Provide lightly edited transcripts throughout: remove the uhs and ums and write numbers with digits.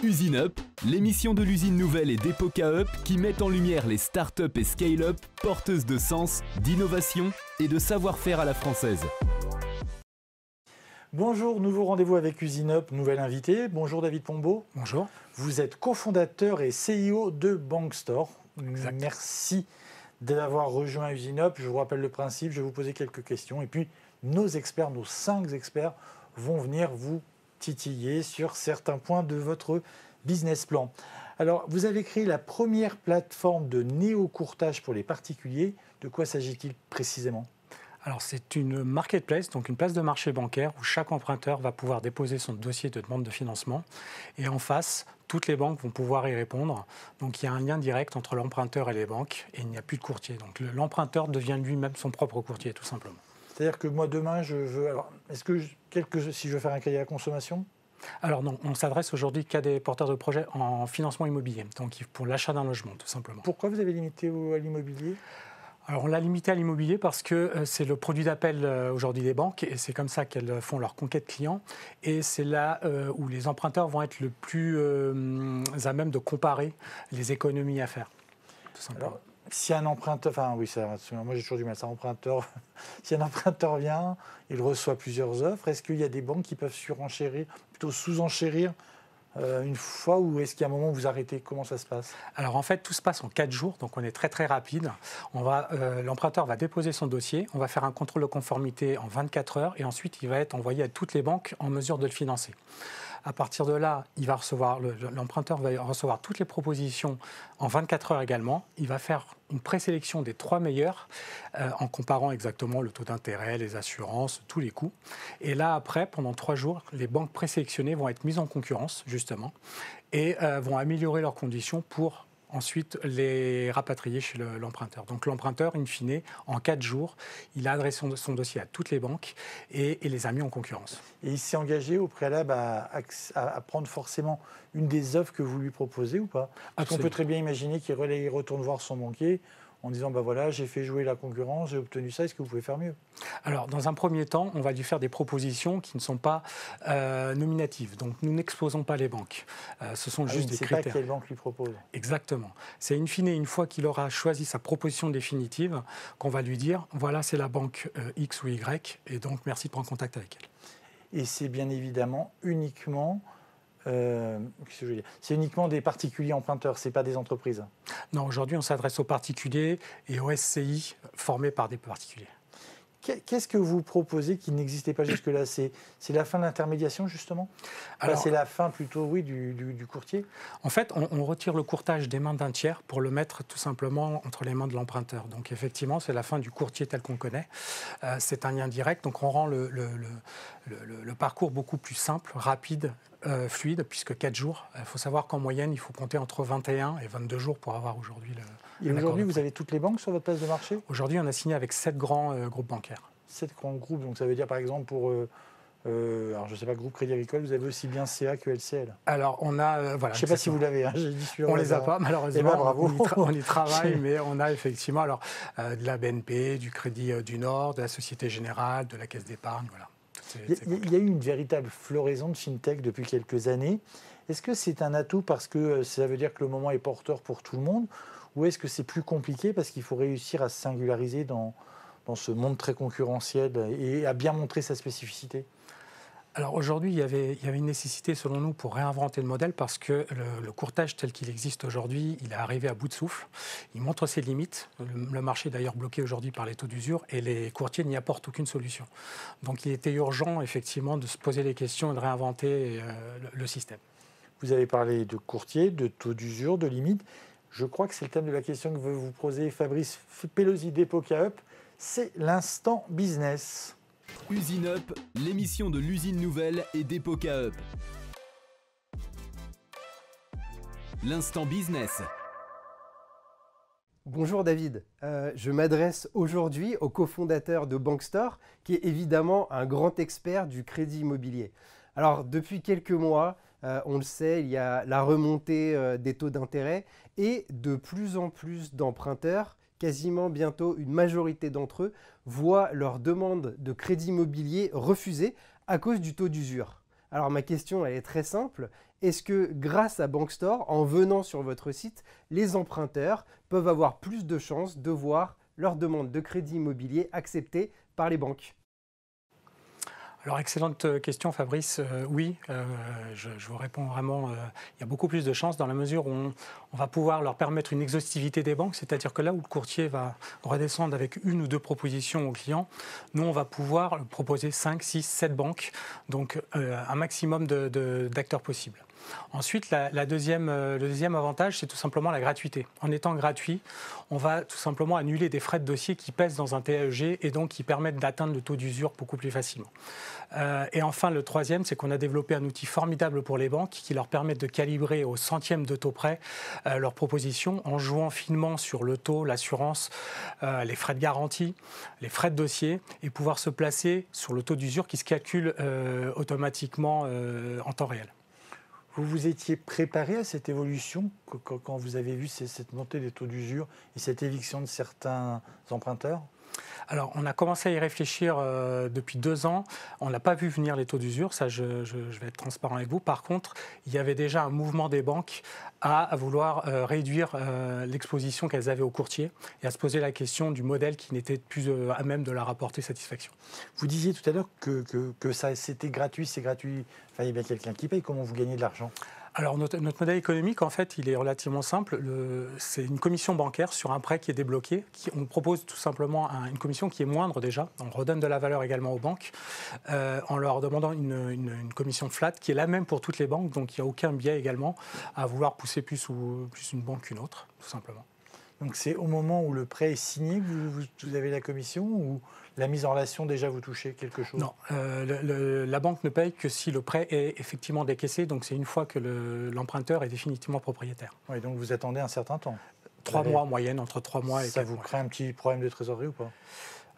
Usine Up, l'émission de l'usine nouvelle et d'Epoca Up qui met en lumière les startups et scale-up porteuses de sens, d'innovation et de savoir-faire à la française. Bonjour, nouveau rendez-vous avec Usine Up, nouvel invité. Bonjour David Pombo. Bonjour. Vous êtes cofondateur et CEO de Bankstore. Exact. Merci d'avoir rejoint Usine Up. Je vous rappelle le principe, je vais vous poser quelques questions et puis nos experts, nos 5 experts vont venir vous titiller sur certains points de votre business plan. Alors, vous avez créé la première plateforme de néo-courtage pour les particuliers. De quoi s'agit-il précisément ? Alors, c'est une marketplace, donc une place de marché bancaire où chaque emprunteur va pouvoir déposer son dossier de demande de financement. Et en face, toutes les banques vont pouvoir y répondre. Donc, il y a un lien direct entre l'emprunteur et les banques et il n'y a plus de courtier. Donc, l'emprunteur devient lui-même son propre courtier, tout simplement. C'est-à-dire que moi, demain, je veux... Alors, est-ce que si je veux faire un crédit à la consommation ? Alors non, on s'adresse aujourd'hui qu'à des porteurs de projets en financement immobilier, donc pour l'achat d'un logement, tout simplement. Pourquoi vous avez limité à l'immobilier ? Alors on l'a limité à l'immobilier parce que c'est le produit d'appel aujourd'hui des banques et c'est comme ça qu'elles font leur conquête client. Et c'est là où les emprunteurs vont être le plus à même de comparer les économies à faire, tout simplement. Alors, si un emprunteur, enfin oui, moi j'ai toujours du mal, ça emprunteur. Si un emprunteur vient, il reçoit plusieurs offres. Est-ce qu'il y a des banques qui peuvent surenchérir, plutôt sous-enchérir une fois, ou est-ce qu'il y a un moment où vous arrêtez ? Comment ça se passe ? Alors en fait, tout se passe en 4 jours, donc on est très très rapide. L'emprunteur va déposer son dossier, on va faire un contrôle de conformité en 24 heures et ensuite il va être envoyé à toutes les banques en mesure de le financer. À partir de là, l'emprunteur va recevoir toutes les propositions en 24 heures également. Il va faire une présélection des 3 meilleurs en comparant exactement le taux d'intérêt, les assurances, tous les coûts. Et là, après, pendant 3 jours, les banques présélectionnées vont être mises en concurrence, justement, et vont améliorer leurs conditions pour ensuite les rapatrier chez l'emprunteur. Donc l'emprunteur, in fine, en 4 jours, il a adressé son dossier à toutes les banques et les a mis en concurrence. Et il s'est engagé au préalable à prendre forcément une des offres que vous lui proposez ou pas ? Parce qu'on peut très bien imaginer qu'il retourne voir son banquier en disant voilà, j'ai fait jouer la concurrence, j'ai obtenu ça, est-ce que vous pouvez faire mieux ? Alors, dans un premier temps, on va lui faire des propositions qui ne sont pas nominatives. Donc, nous n'exposons pas les banques. Ce sont juste des critères. Il ne sait pas quelle banque lui propose. Exactement. C'est in fine, une fois qu'il aura choisi sa proposition définitive, qu'on va lui dire voilà, c'est la banque X ou Y, et donc merci de prendre contact avec elle. Et c'est bien évidemment uniquement... c'est uniquement des particuliers emprunteurs, ce n'est pas des entreprises. Non, aujourd'hui, on s'adresse aux particuliers et aux SCI formés par des particuliers. Qu'est-ce que vous proposez qui n'existait pas jusque-là ? C'est la fin de l'intermédiation, justement ? C'est la fin plutôt, oui, du courtier ? En fait, on retire le courtage des mains d'un tiers pour le mettre tout simplement entre les mains de l'emprunteur. Donc effectivement, c'est la fin du courtier tel qu'on connaît. C'est un lien direct, donc on rend le parcours beaucoup plus simple, rapide, fluide, puisque 4 jours. Il faut savoir qu'en moyenne, il faut compter entre 21 et 22 jours pour avoir aujourd'hui Et aujourd'hui, vous avez toutes les banques sur votre place de marché ? Aujourd'hui, on a signé avec 7 grands groupes bancaires. 7 grands groupes, donc ça veut dire par exemple pour, alors je ne sais pas, Groupe Crédit Agricole, vous avez aussi bien CA que LCL. Alors on a, voilà. Je ne sais pas si vous l'avez, j'ai dit on ne les a pas malheureusement, bravo. On y travaille, mais on a effectivement alors, de la BNP, du Crédit du Nord, de la Société Générale, de la Caisse d'épargne, voilà. Il y a eu une véritable floraison de fintech depuis quelques années. Est-ce que c'est un atout parce que ça veut dire que le moment est porteur pour tout le monde, ou est-ce que c'est plus compliqué parce qu'il faut réussir à se singulariser dans ce monde très concurrentiel et à bien montrer sa spécificité ? Alors aujourd'hui, il y avait une nécessité selon nous pour réinventer le modèle parce que le courtage tel qu'il existe aujourd'hui, il est arrivé à bout de souffle. Il montre ses limites. Le marché est d'ailleurs bloqué aujourd'hui par les taux d'usure et les courtiers n'y apportent aucune solution. Donc il était urgent effectivement de se poser les questions et de réinventer le système. Vous avez parlé de courtiers, de taux d'usure, de limites. Je crois que c'est le thème de la question que veut vous poser Fabrice Pelosi d'Epoca Up. C'est l'instant business. Usine Up, l'émission de l'usine nouvelle et d'Epoca Up. L'instant business. Bonjour David, je m'adresse aujourd'hui au cofondateur de Bankstore, qui est évidemment un grand expert du crédit immobilier. Alors depuis quelques mois, on le sait, il y a la remontée des taux d'intérêt et de plus en plus d'emprunteurs, quasiment bientôt une majorité d'entre eux, voient leur demande de crédit immobilier refusée à cause du taux d'usure. Alors ma question elle est très simple, est-ce que grâce à Bankstore, en venant sur votre site, les emprunteurs peuvent avoir plus de chances de voir leur demande de crédit immobilier acceptée par les banques? Alors, excellente question, Fabrice. Oui, je vous réponds vraiment, il y a beaucoup plus de chances dans la mesure où on va pouvoir leur permettre une exhaustivité des banques, c'est-à-dire que là où le courtier va redescendre avec une ou deux propositions aux clients, nous, on va pouvoir proposer 5, 6, 7 banques, donc un maximum d'acteurs possibles. Ensuite, le deuxième avantage, c'est tout simplement la gratuité. En étant gratuit, on va tout simplement annuler des frais de dossier qui pèsent dans un TAEG et donc qui permettent d'atteindre le taux d'usure beaucoup plus facilement. Et enfin, le troisième, c'est qu'on a développé un outil formidable pour les banques qui leur permet de calibrer au centième de taux près leurs propositions en jouant finement sur le taux, l'assurance, les frais de garantie, les frais de dossier et pouvoir se placer sur le taux d'usure qui se calcule automatiquement en temps réel. Vous vous étiez préparé à cette évolution quand vous avez vu cette montée des taux d'usure et cette éviction de certains emprunteurs? Alors, on a commencé à y réfléchir depuis 2 ans. On n'a pas vu venir les taux d'usure, ça je vais être transparent avec vous. Par contre, il y avait déjà un mouvement des banques à vouloir réduire l'exposition qu'elles avaient aux courtiers et à se poser la question du modèle qui n'était plus à même de leur apporter satisfaction. Vous disiez tout à l'heure que c'était gratuit, c'est gratuit. Enfin, il y a bien quelqu'un qui paye. Comment vous gagnez de l'argent? Alors, notre modèle économique, en fait, il est relativement simple. C'est une commission bancaire sur un prêt qui est débloqué. On propose tout simplement une commission qui est moindre déjà. On redonne de la valeur également aux banques en leur demandant une commission flat qui est la même pour toutes les banques. Donc, il n'y a aucun biais également à vouloir pousser plus une banque qu'une autre, tout simplement. Donc, c'est au moment où le prêt est signé que vous avez la commission ou la mise en relation, déjà, vous touchez quelque chose? Non, la banque ne paye que si le prêt est effectivement décaissé. Donc, c'est une fois que l'emprunteur est définitivement propriétaire. Oui, donc vous attendez un certain temps. 3 mois en moyenne, entre 3 mois et 4 mois. Ça vous crée un petit problème de trésorerie ou pas?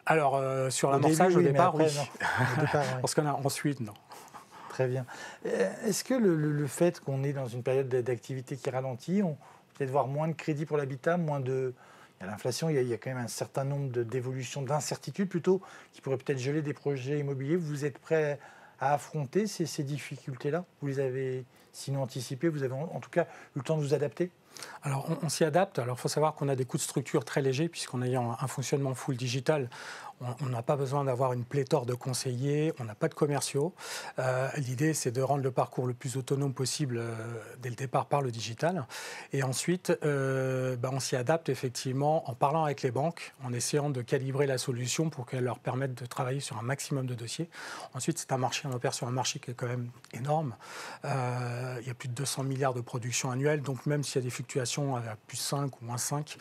Alors, sur l'amorçage, au départ, oui. Au départ, oui. Parce qu'ensuite, non. Très bien. Est-ce que le fait qu'on est dans une période d'activité qui ralentit, on peut-être voir moins de crédit pour l'habitat, moins de... Il y a l'inflation, il y a quand même un certain nombre d'évolutions, d'incertitudes plutôt, qui pourraient peut-être geler des projets immobiliers. Vous êtes prêt à affronter ces difficultés-là? Vous les avez sinon anticipées? Vous avez en tout cas eu le temps de vous adapter? Alors, on s'y adapte. Alors, il faut savoir qu'on a des coûts de structure très légers, puisqu'en ayant un fonctionnement full digital, on n'a pas besoin d'avoir une pléthore de conseillers, on n'a pas de commerciaux. L'idée, c'est de rendre le parcours le plus autonome possible dès le départ par le digital. Et ensuite, on s'y adapte effectivement en parlant avec les banques, en essayant de calibrer la solution pour qu'elle leur permette de travailler sur un maximum de dossiers. Ensuite, c'est un marché, on opère sur un marché qui est quand même énorme. Il y a plus de 200 milliards de production annuelle, donc même s'il y a des fluctuations à plus 5 ou moins 5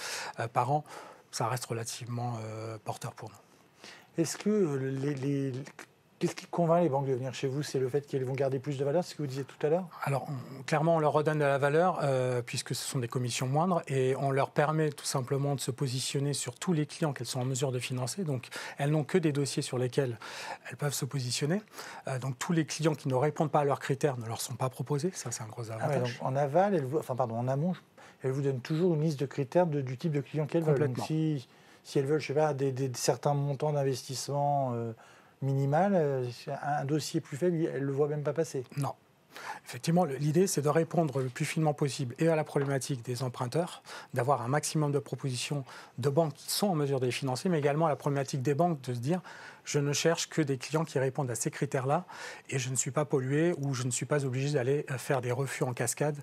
par an, ça reste relativement porteur pour nous. Est-ce que qu'est-ce qui convainc les banques de venir chez vous? C'est le fait qu'elles vont garder plus de valeur, c'est ce que vous disiez tout à l'heure? Alors, clairement, on leur redonne de la valeur puisque ce sont des commissions moindres et on leur permet tout simplement de se positionner sur tous les clients qu'elles sont en mesure de financer. Donc, elles n'ont que des dossiers sur lesquels elles peuvent se positionner. Donc, tous les clients qui ne répondent pas à leurs critères ne leur sont pas proposés. Ça, c'est un gros avantage. Ah ouais, donc en aval, en amont, elles vous donnent toujours une liste de critères du type de client qu'elles veulent. Donc, si elles veulent, je sais pas, certains montants d'investissement minimal, un dossier plus faible, elles ne le voient même pas passer. Non. Effectivement, l'idée, c'est de répondre le plus finement possible et à la problématique des emprunteurs, d'avoir un maximum de propositions de banques qui sont en mesure de les financer, mais également à la problématique des banques de se dire je ne cherche que des clients qui répondent à ces critères-là et je ne suis pas pollué ou je ne suis pas obligé d'aller faire des refus en cascade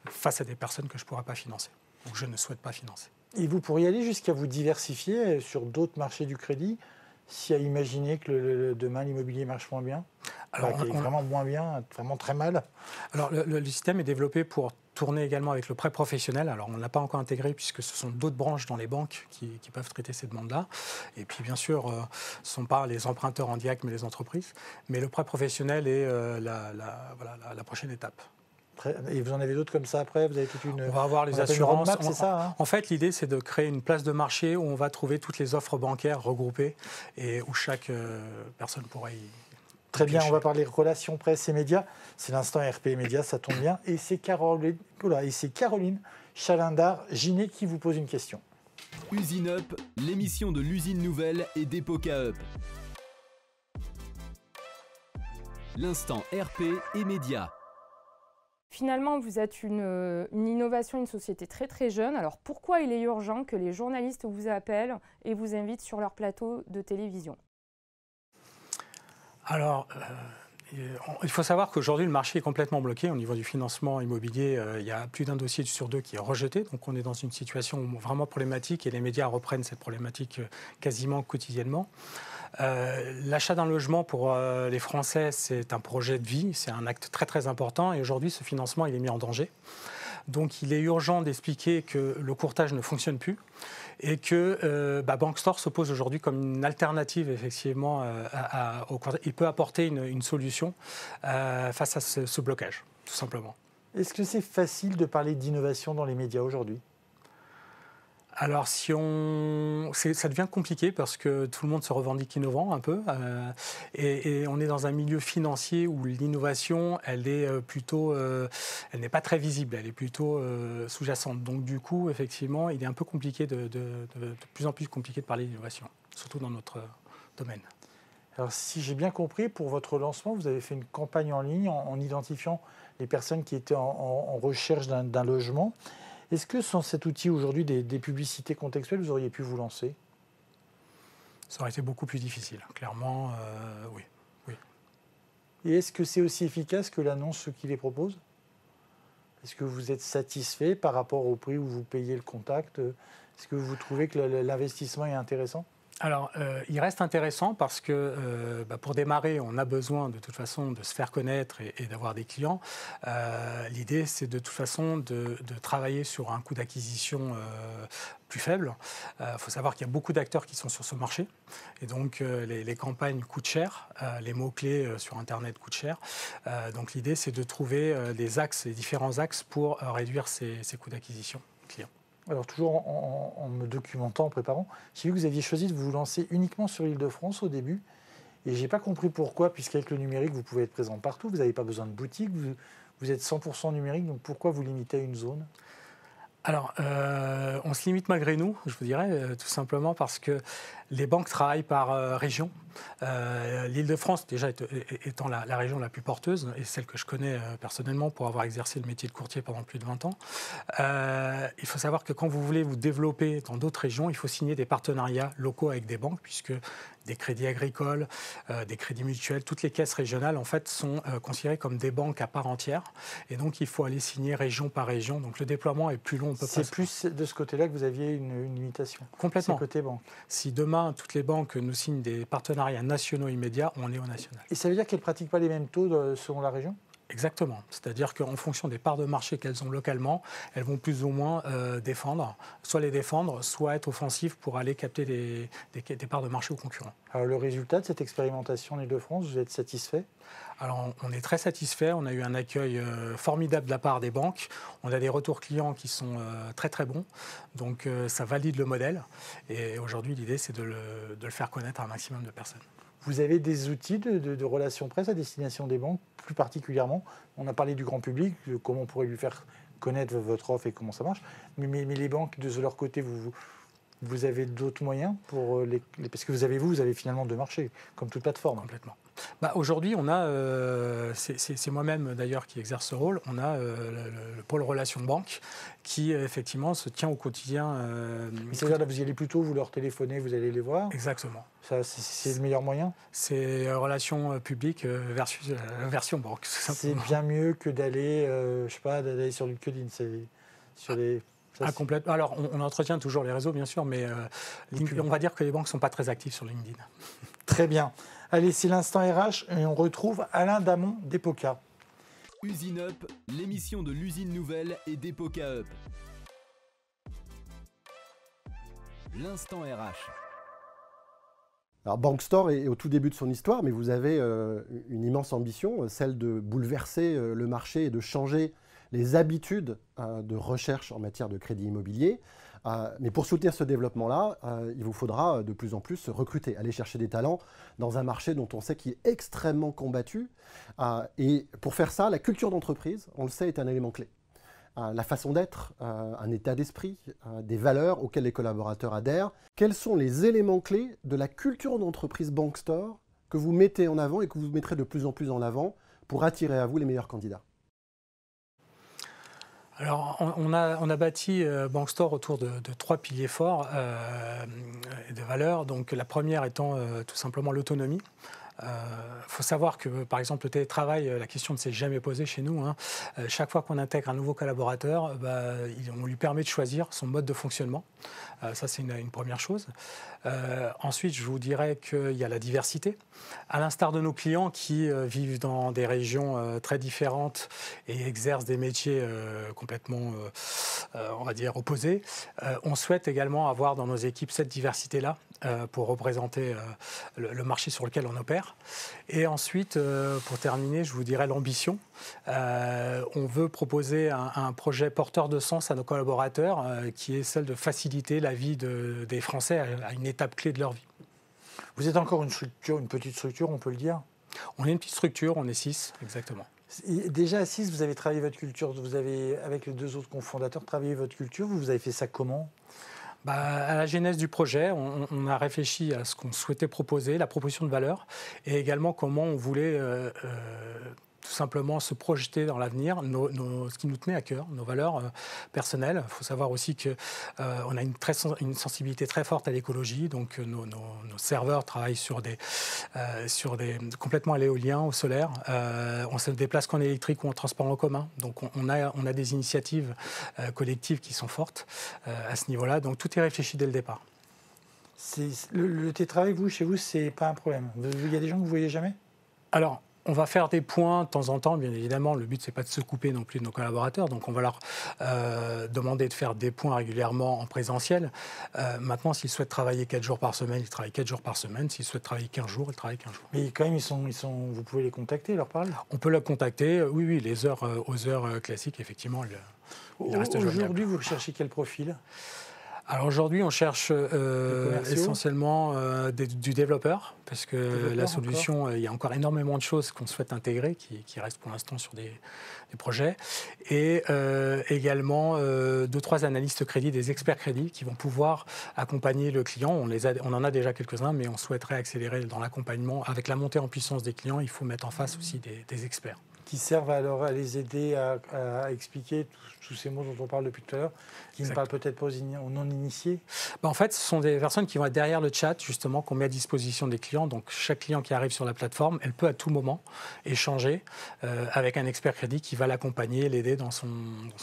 face à des personnes que je ne pourrais pas financer ou que je ne souhaite pas financer. Et vous pourriez aller jusqu'à vous diversifier sur d'autres marchés du crédit, si à imaginer que demain l'immobilier marche moins bien? Alors, qu'il est vraiment moins bien, vraiment très mal. Alors, le système est développé pour tourner également avec le prêt professionnel. Alors, on ne l'a pas encore intégré puisque ce sont d'autres branches dans les banques qui peuvent traiter ces demandes-là. Et puis, bien sûr, ce ne sont pas les emprunteurs en direct, mais les entreprises. Mais le prêt professionnel est la prochaine étape. Et vous en avez d'autres comme ça après? Vous avez toute une... On va avoir les assurances. C'est ça, hein? En fait, l'idée, c'est de créer une place de marché où on va trouver toutes les offres bancaires regroupées et où chaque personne pourrait y... Très bien, on va parler relations presse et médias. C'est l'instant RP Médias, ça tombe bien. Et c'est Caroline Chalindar-Ginet qui vous pose une question. Usine Up, l'émission de l'usine nouvelle et d'Epoca Up. L'instant RP et médias. Finalement, vous êtes une innovation, une société très très jeune. Alors pourquoi il est urgent que les journalistes vous appellent et vous invitent sur leur plateau de télévision? Alors, il faut savoir qu'aujourd'hui, le marché est complètement bloqué au niveau du financement immobilier. Il y a plus d'un dossier sur deux qui est rejeté. Donc, on est dans une situation vraiment problématique et les médias reprennent cette problématique quasiment quotidiennement. L'achat d'un logement pour les Français, c'est un projet de vie, c'est un acte très très important. Et aujourd'hui, ce financement, il est mis en danger. Donc, il est urgent d'expliquer que le courtage ne fonctionne plus et que Bankstore se pose aujourd'hui comme une alternative, effectivement, au courtage. Il peut apporter une solution face à ce blocage, tout simplement. Est-ce que c'est facile de parler d'innovation dans les médias aujourd'hui ? Alors, ça devient compliqué parce que tout le monde se revendique innovant un peu. Et on est dans un milieu financier où l'innovation, elle n'est pas très visible, elle est plutôt sous-jacente. Donc, du coup, effectivement, il est un peu compliqué, de plus en plus compliqué de parler d'innovation, surtout dans notre domaine. Alors, si j'ai bien compris, pour votre lancement, vous avez fait une campagne en ligne en identifiant les personnes qui étaient en recherche d'un logement. Est-ce que sans cet outil aujourd'hui des publicités contextuelles, vous auriez pu vous lancer ? Ça aurait été beaucoup plus difficile, clairement, oui. Et est-ce que c'est aussi efficace que l'annonce qui les propose ? Est-ce que vous êtes satisfait par rapport au prix où vous payez le contact ? Est-ce que vous trouvez que l'investissement est intéressant ? Alors, il reste intéressant parce que pour démarrer, on a besoin de toute façon de se faire connaître et d'avoir des clients. L'idée, c'est de toute façon de travailler sur un coût d'acquisition plus faible. Il faut savoir qu'il y a beaucoup d'acteurs qui sont sur ce marché et donc les campagnes coûtent cher, les mots-clés sur Internet coûtent cher. Donc l'idée, c'est de trouver les différents axes pour réduire ces coûts d'acquisition clients. Alors toujours en me documentant, en préparant, j'ai vu que vous aviez choisi de vous lancer uniquement sur l'Île-de-France au début. Et je n'ai pas compris pourquoi, puisqu'avec le numérique, vous pouvez être présent partout. Vous n'avez pas besoin de boutique, vous êtes 100% numérique. Donc pourquoi vous limitez à une zone ? Alors, on se limite malgré nous, je vous dirais, tout simplement parce que les banques travaillent par région. L'Île-de-France, déjà, étant la région la plus porteuse, et celle que je connais personnellement pour avoir exercé le métier de courtier pendant plus de 20 ans, il faut savoir que quand vous voulez vous développer dans d'autres régions, il faut signer des partenariats locaux avec des banques, puisque des crédits agricoles, des crédits mutuels, toutes les caisses régionales, en fait, sont considérées comme des banques à part entière. Et donc, il faut aller signer région par région. Donc, le déploiement est plus long. C'est plus de ce côté-là que vous aviez une limitation. Complètement. C'est côté banque. Si demain, toutes les banques nous signent des partenariats nationaux immédiats, on est au national. Et ça veut dire qu'elles ne pratiquent pas les mêmes taux selon la région ? Exactement. C'est-à-dire qu'en fonction des parts de marché qu'elles ont localement, elles vont plus ou moins défendre, soit les défendre, soit être offensives pour aller capter des parts de marché aux concurrents. Alors le résultat de cette expérimentation en Île-de-France, vous êtes satisfait ? Alors on est très satisfait, on a eu un accueil formidable de la part des banques, on a des retours clients qui sont très très bons, donc ça valide le modèle et aujourd'hui l'idée c'est de le faire connaître à un maximum de personnes. Vous avez des outils de relations presse à destination des banques, plus particulièrement. On a parlé du grand public, de comment on pourrait lui faire connaître votre offre et comment ça marche. Mais les banques, de leur côté, vous avez d'autres moyens pour parce que vous avez finalement deux marchés, comme toute plateforme. Complètement. Aujourd'hui, on a, c'est moi-même d'ailleurs qui exerce ce rôle, on a le pôle relations banque qui effectivement se tient au quotidien. C'est-à-dire là, vous y allez plutôt, vous leur téléphonez, vous allez les voir. Exactement. Ça, c'est le meilleur moyen. C'est relations publiques version banque. C'est bien mieux que d'aller, d'aller sur LinkedIn. Complètement. Alors, on entretient toujours les réseaux, bien sûr, mais on va dire que les banques ne sont pas très actives sur LinkedIn. Très bien. Allez, c'est l'instant RH et on retrouve Alain Damon d'Epoca. Usine Up, l'émission de l'usine nouvelle et d'Epoca Up. L'instant RH. Alors Bankstore est au tout début de son histoire, mais vous avez une immense ambition, celle de bouleverser le marché et de changer les habitudes de recherche en matière de crédit immobilier. Mais pour soutenir ce développement-là, il vous faudra de plus en plus recruter, aller chercher des talents dans un marché dont on sait qu'il est extrêmement combattu. Et pour faire ça, la culture d'entreprise, on le sait, est un élément clé. La façon d'être, un état d'esprit, des valeurs auxquelles les collaborateurs adhèrent. Quels sont les éléments clés de la culture d'entreprise Bankstore que vous mettez en avant et que vous mettrez de plus en plus en avant pour attirer à vous les meilleurs candidats ? Alors, on a bâti Bankstore autour de 3 piliers forts de valeurs. Donc, la première étant tout simplement l'autonomie. Faut savoir que, par exemple, le télétravail, la question ne s'est jamais posée chez nous, hein. Chaque fois qu'on intègre un nouveau collaborateur, on lui permet de choisir son mode de fonctionnement. Ça, c'est une première chose. Ensuite, je vous dirais qu'il y a la diversité. À l'instar de nos clients qui vivent dans des régions très différentes et exercent des métiers complètement, on va dire, opposés, on souhaite également avoir dans nos équipes cette diversité-là pour représenter le marché sur lequel on opère. Et ensuite, pour terminer, je vous dirais l'ambition. On veut proposer un projet porteur de sens à nos collaborateurs qui est celle de faciliter la vie des Français à une étape clé de leur vie. Vous êtes encore une petite structure, on peut le dire? On est une petite structure, on est 6, exactement. Et déjà à 6, vous avez travaillé votre culture, vous avez, avec les 2 autres cofondateurs, travaillé votre culture, vous avez fait ça comment? À la genèse du projet, on a réfléchi à ce qu'on souhaitait proposer, la proposition de valeur, et également comment on voulait tout simplement se projeter dans l'avenir, ce qui nous tenait à cœur, nos valeurs personnelles. Il faut savoir aussi qu'on a une sensibilité très forte à l'écologie, donc nos serveurs travaillent sur des complètement à l'éolien, au solaire. On se déplace qu'en électrique ou en transport en commun, donc on a des initiatives collectives qui sont fortes à ce niveau-là, donc tout est réfléchi dès le départ. Le télétravail, chez vous, c'est pas un problème? Il y a des gens que vous ne voyez jamais? Alors, on va faire des points de temps en temps, bien évidemment. Le but, ce n'est pas de se couper non plus de nos collaborateurs. Donc, on va leur demander de faire des points régulièrement en présentiel. Maintenant, s'ils souhaitent travailler 4 jours par semaine, ils travaillent 4 jours par semaine. S'ils souhaitent travailler 15 jours, ils travaillent 15 jours. Mais quand même, vous pouvez les contacter, leur parler? On peut les contacter, oui, aux heures classiques, effectivement. Ils restent joignables. Aujourd'hui, vous recherchez quel profil? Alors aujourd'hui, on cherche essentiellement du développeur, parce que la solution, il y a encore énormément de choses qu'on souhaite intégrer, qui restent pour l'instant sur des projets, et également 2-3 analystes crédit, des experts crédit, qui vont pouvoir accompagner le client. On en a déjà quelques-uns, mais on souhaiterait accélérer dans l'accompagnement. Avec la montée en puissance des clients, il faut mettre en face aussi des experts. Qui servent alors à les aider à expliquer tous ces mots dont on parle depuis tout à l'heure, qui ne parlent peut-être pas aux non-initiés? En fait, ce sont des personnes qui vont être derrière le chat, justement, qu'on met à disposition des clients. Donc, chaque client qui arrive sur la plateforme, elle peut à tout moment échanger avec un expert crédit qui va l'accompagner, l'aider dans son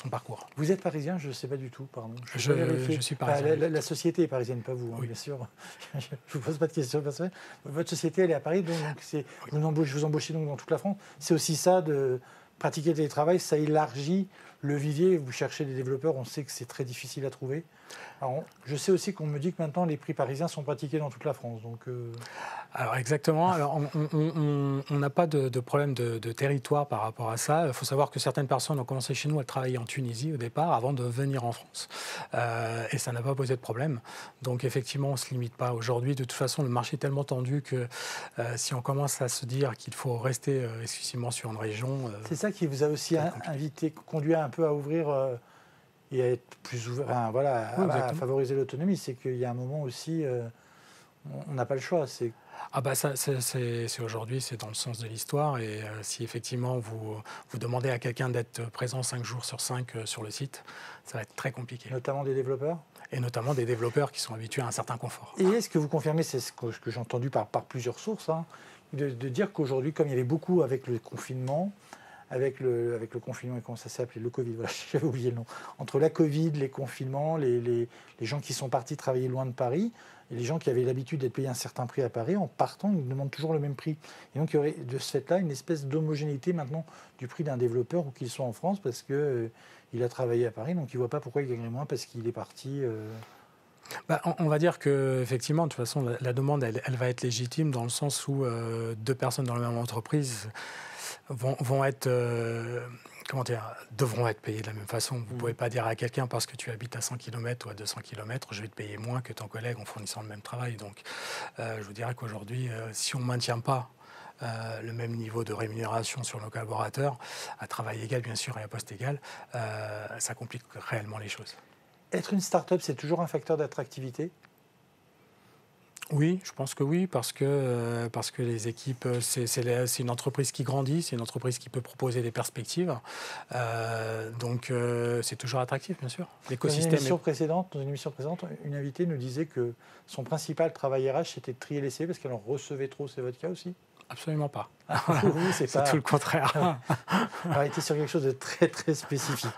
parcours. Vous êtes parisien? Je ne sais pas du tout, pardon. Je suis parisien. La société est parisienne, pas vous, hein, oui. Bien sûr. Je ne vous pose pas de questions personnelles. Votre société, elle est à Paris, donc vous embauchez donc dans toute la France. C'est aussi ça, de pratiquer le télétravail, ça élargit le vivier. Vous cherchez des développeurs, on sait que c'est très difficile à trouver. Alors, je sais aussi qu'on me dit que maintenant les prix parisiens sont pratiqués dans toute la France. Donc, Alors exactement. Alors, on n'a pas de problème de territoire par rapport à ça. Il faut savoir que certaines personnes ont commencé chez nous à travailler en Tunisie au départ avant de venir en France. Et ça n'a pas posé de problème. Donc effectivement, on ne se limite pas. Aujourd'hui, de toute façon, le marché est tellement tendu que si on commence à se dire qu'il faut rester exclusivement sur une région... c'est ça qui vous a aussi conduit un peu à ouvrir... et à être plus ouvert, à favoriser l'autonomie, c'est qu'il y a un moment aussi, on n'a pas le choix. C'est aujourd'hui, c'est dans le sens de l'histoire. Et si effectivement vous demandez à quelqu'un d'être présent 5 jours sur 5 sur le site, ça va être très compliqué. Notamment des développeurs? Et notamment des développeurs qui sont habitués à un certain confort. Et est-ce que vous confirmez, c'est ce que j'ai entendu par plusieurs sources, hein, de dire qu'aujourd'hui, comme il y avait beaucoup avec le confinement, avec le confinement, et comment ça s'est appelé, le Covid, voilà, j'avais oublié le nom. Entre la Covid, les confinements, les gens qui sont partis travailler loin de Paris, et les gens qui avaient l'habitude d'être payés un certain prix à Paris, en partant, ils demandent toujours le même prix. Et donc, il y aurait de ce fait-là une espèce d'homogénéité maintenant du prix d'un développeur, où qu'il soit en France, parce qu'il a travaillé à Paris, donc il ne voit pas pourquoi il gagnerait moins, parce qu'il est parti... on va dire qu'effectivement, de toute façon, la demande, elle va être légitime dans le sens où 2 personnes dans la même entreprise devront être payés de la même façon. Vous ne pouvez pas dire à quelqu'un parce que tu habites à 100 km ou à 200 km, je vais te payer moins que ton collègue en fournissant le même travail. Donc, je vous dirais qu'aujourd'hui, si on ne maintient pas le même niveau de rémunération sur nos collaborateurs, à travail égal bien sûr et à poste égal, ça complique réellement les choses. Être une start-up, c'est toujours un facteur d'attractivité? Oui, je pense que oui, parce que les équipes, c'est une entreprise qui grandit, c'est une entreprise qui peut proposer des perspectives. Donc, c'est toujours attractif, bien sûr. Dans une émission précédente, une invitée nous disait que son principal travail RH, c'était de trier les CV parce qu'elle en recevait trop. C'est votre cas aussi? Absolument pas. Oui, c'est tout le contraire. On va être sur quelque chose de très, très spécifique.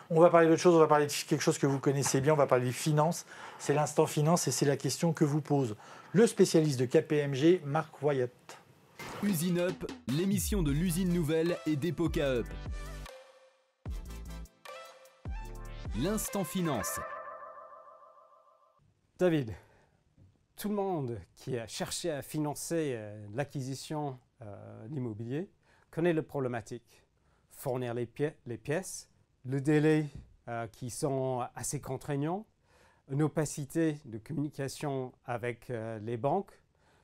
On va parler d'autre chose, on va parler de quelque chose que vous connaissez bien, on va parler des finances. C'est l'instant finance et c'est la question que vous pose le spécialiste de KPMG, Marc Wyatt. Usine Up, l'émission de l'usine nouvelle et d'Epoca Up. L'instant finance. David, tout le monde qui a cherché à financer l'acquisition d'immobilier connaît la problématique. Fournir les pièces, le délai qui sont assez contraignants, une opacité de communication avec les banques,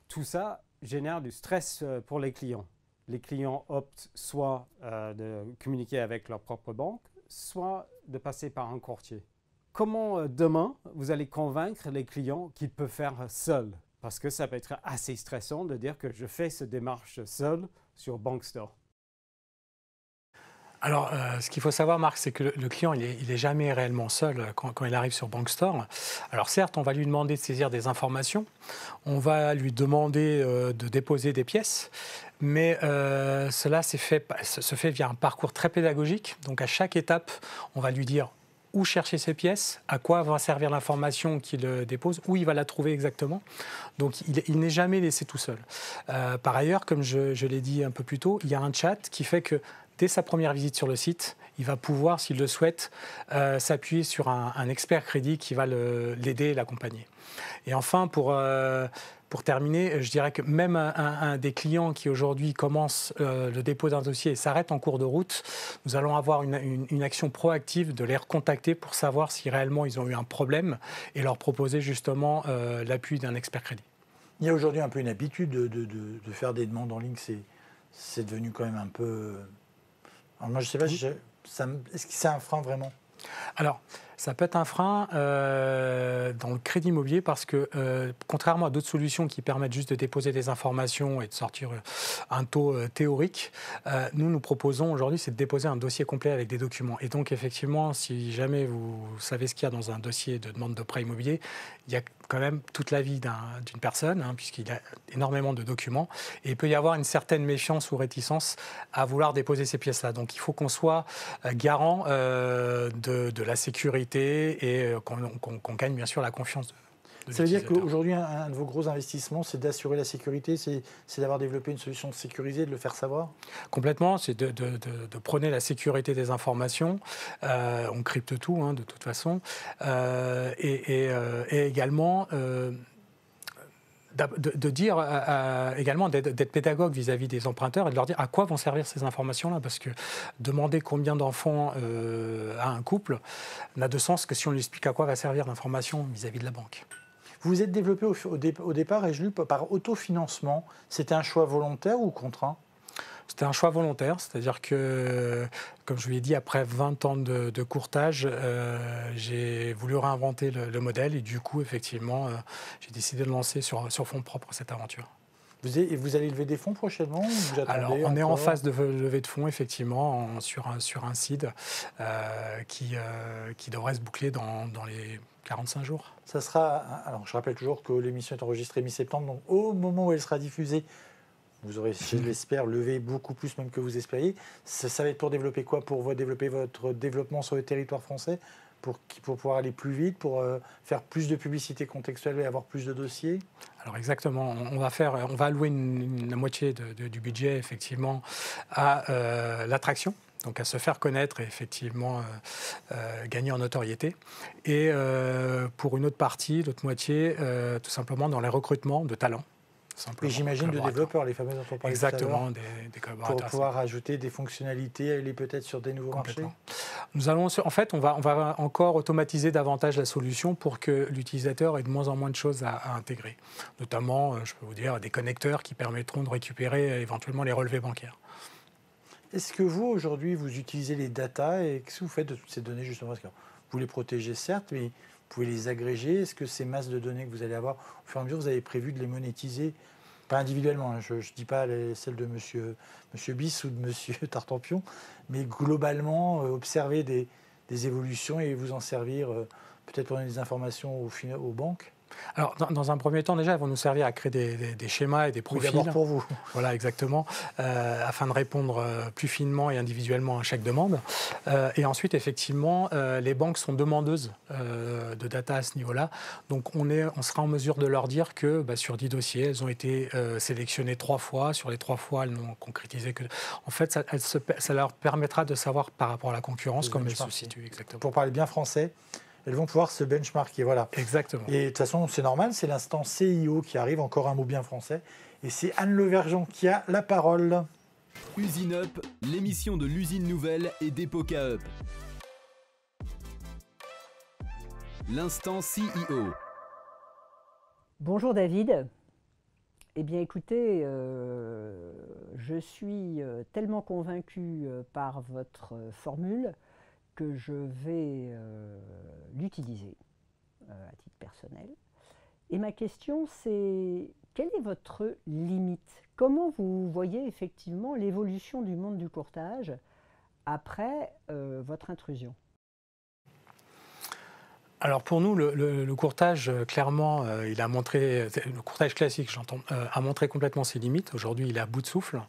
tout ça génère du stress pour les clients. Les clients optent soit de communiquer avec leur propre banque, soit de passer par un courtier. Comment demain vous allez convaincre les clients qu'ils peuvent faire seuls? Parce que ça peut être assez stressant de dire que je fais cette démarche seul sur BankStore. Alors, ce qu'il faut savoir, Marc, c'est que le client, il est jamais réellement seul quand il arrive sur BankStore. Alors certes, on va lui demander de saisir des informations, on va lui demander de déposer des pièces, mais cela se fait via un parcours très pédagogique. Donc à chaque étape, on va lui dire où chercher ses pièces, à quoi va servir l'information qu'il dépose, où il va la trouver exactement. Donc il n'est jamais laissé tout seul. Par ailleurs, comme je l'ai dit un peu plus tôt, il y a un chat qui fait que dès sa première visite sur le site, il va pouvoir, s'il le souhaite, s'appuyer sur un expert crédit qui va l'aider et l'accompagner. Et enfin, pour terminer, je dirais que même un des clients qui aujourd'hui commence le dépôt d'un dossier et s'arrête en cours de route, nous allons avoir une action proactive de les recontacter pour savoir si réellement ils ont eu un problème et leur proposer justement l'appui d'un expert crédit. Il y a aujourd'hui un peu une habitude de faire des demandes en ligne, c'est devenu quand même un peu... Alors moi, je ne sais pas, est-ce que c'est un frein vraiment? Alors, ça peut être un frein dans le crédit immobilier parce que, contrairement à d'autres solutions qui permettent juste de déposer des informations et de sortir un taux théorique, nous proposons aujourd'hui, c'est de déposer un dossier complet avec des documents. Et donc, effectivement, si jamais vous savez ce qu'il y a dans un dossier de demande de prêt immobilier, il y a quand même toute la vie d'une personne, puisqu'il y a énormément de documents. Et il peut y avoir une certaine méfiance ou réticence à vouloir déposer ces pièces-là. Donc, il faut qu'on soit garant de la sécurité et qu'on gagne bien sûr la confiance de Ça veut dire qu'aujourd'hui, un de vos gros investissements, c'est d'assurer la sécurité, c'est d'avoir développé une solution sécurisée, de le faire savoir? Complètement, c'est de prôner la sécurité des informations. On crypte tout, de toute façon. Et également... de dire également d'être pédagogue vis-à-vis des emprunteurs et de leur dire à quoi vont servir ces informations-là. Parce que demander combien d'enfants a un couple n'a de sens que si on lui explique à quoi va servir l'information vis-à-vis de la banque. Vous vous êtes développé au départ, ai-je lu, par autofinancement. C'était un choix volontaire ou contraint? C'était un choix volontaire, c'est-à-dire que, comme je vous l'ai dit, après 20 ans de courtage, j'ai voulu réinventer le modèle et du coup, effectivement, j'ai décidé de lancer sur fonds propres cette aventure. Vous allez lever des fonds prochainement ou vous attendez? Alors, on est en phase de levée de fonds, effectivement, sur un seed qui devrait se boucler dans les 45 jours. Ça sera, alors je rappelle toujours que l'émission est enregistrée mi-septembre, donc au moment où elle sera diffusée, vous aurez, je l'espère, levé beaucoup plus même que vous espériez. Ça va être pour développer quoi? Pour développer votre développement sur le territoire français, pour pouvoir aller plus vite, pour faire plus de publicité contextuelle et avoir plus de dossiers? Alors exactement, on va allouer la moitié du budget effectivement à l'attraction, donc à se faire connaître et effectivement gagner en notoriété. Et pour une autre partie, l'autre moitié, tout simplement dans les recrutements de talents. Et j'imagine de développeurs, les fameux entreprises. Exactement, des collaborateurs. Pour pouvoir ajouter des fonctionnalités, aller peut-être sur des nouveaux marchés. Nous allons, en fait, on va encore automatiser davantage la solution pour que l'utilisateur ait de moins en moins de choses à intégrer. Notamment, je peux vous dire, des connecteurs qui permettront de récupérer éventuellement les relevés bancaires. Est-ce que vous, aujourd'hui, vous utilisez les data et qu'est-ce que vous faites de toutes ces données, justement? Parce que vous les protégez, certes, mais vous pouvez les agréger. Est-ce que ces masses de données que vous allez avoir, au fur et à mesure, vous avez prévu de les monétiser? Pas individuellement, hein, je ne dis pas celles de monsieur Bis ou de monsieur Tartampion, mais globalement, observer des évolutions et vous en servir peut-être pour donner des informations aux banques. Alors, dans un premier temps, déjà, elles vont nous servir à créer des schémas et des profils. Oui, d'abord pour vous. Voilà, exactement, afin de répondre plus finement et individuellement à chaque demande. Et ensuite, effectivement, les banques sont demandeuses de data à ce niveau-là. Donc, on sera en mesure de leur dire que sur 10 dossiers, elles ont été sélectionnées 3 fois. Sur les 3 fois, elles n'ont concrétisé que... En fait, ça leur permettra de savoir par rapport à la concurrence comment elles se situent. Exactement. Pour parler bien français, elles vont pouvoir se benchmarker, voilà. Exactement. Et de toute façon, c'est normal, c'est l'instant CIO qui arrive, encore un mot bien français. Et c'est Anne Levergeon qui a la parole. Usine Up, l'émission de l'usine nouvelle et d'Epoca Up. L'instant CEO. Bonjour David. Eh bien écoutez, je suis tellement convaincu par votre formule que je vais l'utiliser à titre personnel. Et ma question, c'est quelle est votre limite? Comment vous voyez effectivement l'évolution du monde du courtage après votre intrusion? Alors pour nous, le courtage, clairement, il a montré, le courtage classique, j'entends, a montré complètement ses limites. Aujourd'hui, il est à bout de souffle.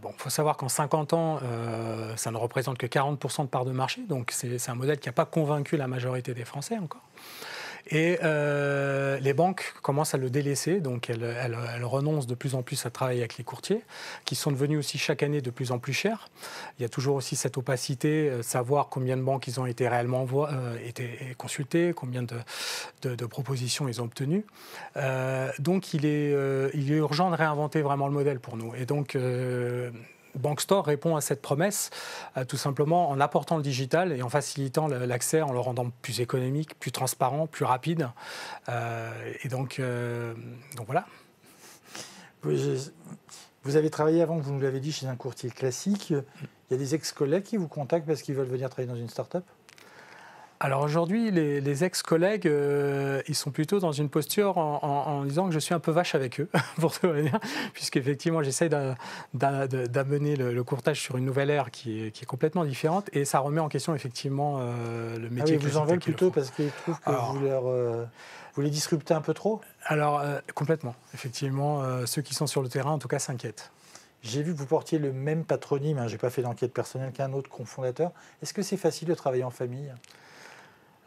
Bon, faut savoir qu'en 50 ans, ça ne représente que 40% de part de marché, donc c'est un modèle qui n'a pas convaincu la majorité des Français encore. Et les banques commencent à le délaisser, donc elles renoncent de plus en plus à travailler avec les courtiers, qui sont devenus aussi chaque année de plus en plus chers. Il y a toujours aussi cette opacité, savoir combien de banques ils ont été réellement été consultés, combien de propositions ils ont obtenues. Donc il est urgent de réinventer vraiment le modèle pour nous. Et donc BankStore répond à cette promesse tout simplement en apportant le digital et en facilitant l'accès, en le rendant plus économique, plus transparent, plus rapide. Et donc voilà. Vous avez travaillé avant, vous nous l'avez dit, chez un courtier classique. Il y a des ex-collègues qui vous contactent parce qu'ils veulent venir travailler dans une start-up? Alors aujourd'hui, les ex-collègues, ils sont plutôt dans une posture en disant que je suis un peu vache avec eux, pour tout dire, puisqu'effectivement, j'essaie d'amener le courtage sur une nouvelle ère qui est complètement différente, et ça remet en question effectivement le métier. Ah oui, vous en veulent plutôt parce qu'ils trouvent que vous les disruptez un peu trop? Alors, complètement. Effectivement, ceux qui sont sur le terrain, en tout cas, s'inquiètent. J'ai vu que vous portiez le même patronyme, hein, je n'ai pas fait d'enquête personnelle qu'un autre cofondateur. Est-ce que c'est facile de travailler en famille?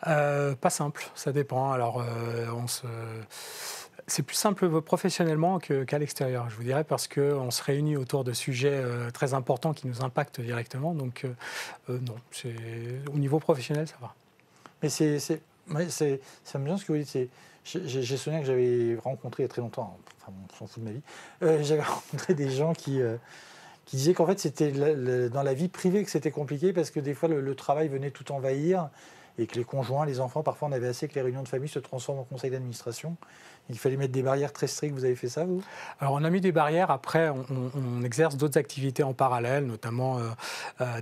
Pas simple, ça dépend. Alors, c'est plus simple professionnellement qu'à l'extérieur, je vous dirais, parce qu'on se réunit autour de sujets très importants qui nous impactent directement. Donc, non, au niveau professionnel, ça va. Mais ça me vient ce que vous dites. J'ai souvenir que j'avais rencontré il y a très longtemps, enfin, on s'en fout de ma vie, j'avais rencontré des gens qui disaient qu'en fait, c'était dans la vie privée que c'était compliqué parce que des fois, le travail venait tout envahir. Et que les conjoints, les enfants, parfois on avait assez que les réunions de famille se transforment en conseil d'administration. Il fallait mettre des barrières très strictes. Vous avez fait ça, vous? Alors on a mis des barrières. Après, on exerce d'autres activités en parallèle, notamment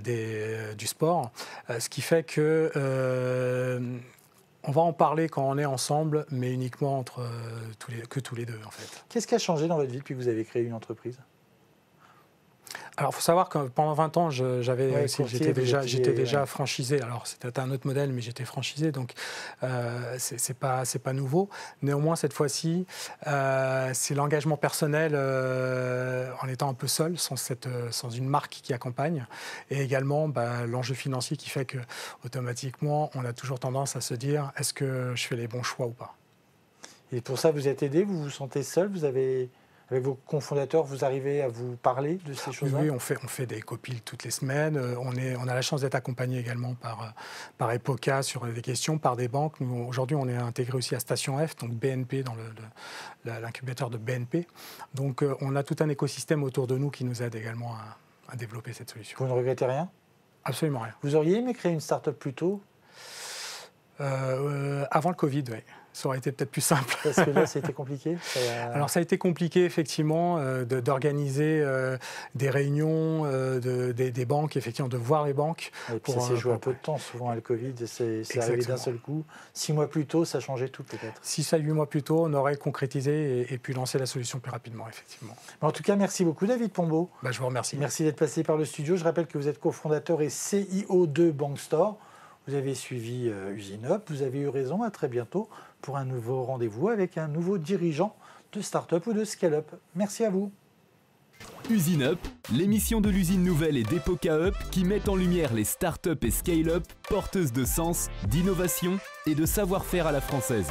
du sport. Ce qui fait que on va en parler quand on est ensemble, mais uniquement tous les deux, en fait. Qu'est-ce qui a changé dans votre vie depuis que vous avez créé une entreprise? Alors, il faut savoir que pendant 20 ans, j'étais déjà franchisé. Alors, c'était un autre modèle, mais j'étais franchisé, donc c'est pas nouveau. Néanmoins, cette fois-ci, c'est l'engagement personnel en étant un peu seul, sans une marque qui accompagne, et également l'enjeu financier qui fait que automatiquement, on a toujours tendance à se dire est-ce que je fais les bons choix ou pas. Et pour ça, vous êtes aidé, vous vous sentez seul, avec vos cofondateurs, vous arrivez à vous parler de ces choses-là? Oui, on fait des copiles toutes les semaines. On a la chance d'être accompagné également par Epoca sur des questions, par des banques. Aujourd'hui, on est intégré aussi à Station F, donc BNP, dans l'incubateur de BNP. Donc, on a tout un écosystème autour de nous qui nous aide également à développer cette solution. Vous ne regrettez rien? Absolument rien. Vous auriez aimé créer une start-up plus tôt? Avant le Covid, oui. Ça aurait été peut-être plus simple. Parce que là, c'était compliqué. Alors, ça a été compliqué, effectivement, d'organiser des réunions des banques, effectivement, de voir les banques. Et puis, ça s'est joué un peu de temps, souvent, à le Covid. C'est arrivé d'un seul coup. 6 mois plus tôt, ça changeait tout, peut-être. 6 à 8 mois plus tôt, on aurait concrétisé et pu lancer la solution plus rapidement, effectivement. En tout cas, merci beaucoup, David Pombo. Je vous remercie. Merci d'être passé par le studio. Je rappelle que vous êtes cofondateur et CIO de Bankstore. Vous avez suivi Usineup. Vous avez eu raison. À très bientôt pour un nouveau rendez-vous avec un nouveau dirigeant de start-up ou de scale-up. Merci à vous. Usineup, l'émission de l'usine nouvelle et d'EPOCA-up qui met en lumière les start-up et scale-up porteuses de sens, d'innovation et de savoir-faire à la française.